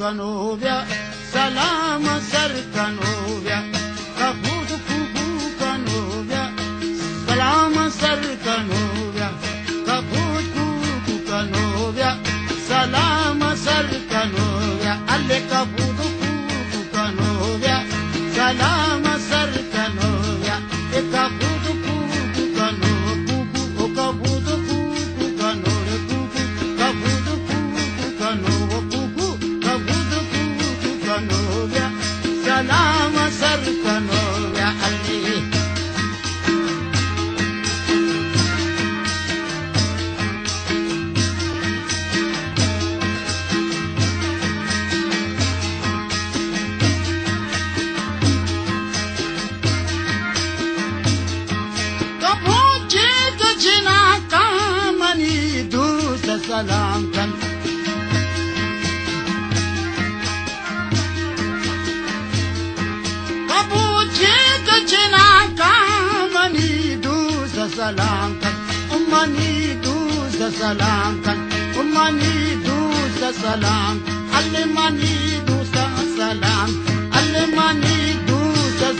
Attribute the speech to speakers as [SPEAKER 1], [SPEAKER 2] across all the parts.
[SPEAKER 1] kanovia, salama sar kanovia, kabut kuku kanovia, salama sar kanovia, kabut kuku kanovia, salama sar kanovia, alle kabut kuku kanovia, salama sar kanovia, e kabut kuku kanovia, kuku o kabut kuku kanovia, kuku kabut kuku kanovia, kuku kabut kuku kanovia, salama sar kanovia, alle. Salam kan kabuche kachna kamani du salam kan umani du salam kan umani du salam almani du salam almani du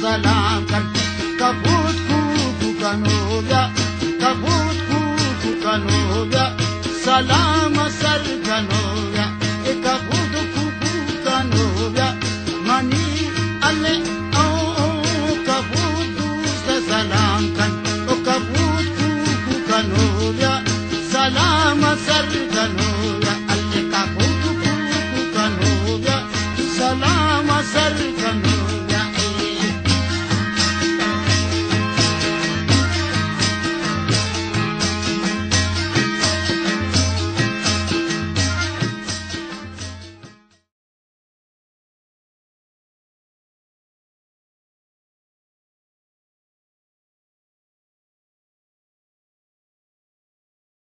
[SPEAKER 1] salam kan kabut kuku kanovia kabut kuku kanovia salama sar kanovia, e kabut kuku kanovia, mani alle kabut salam kan, o kabut kuku kanovia, salama sar kanovia.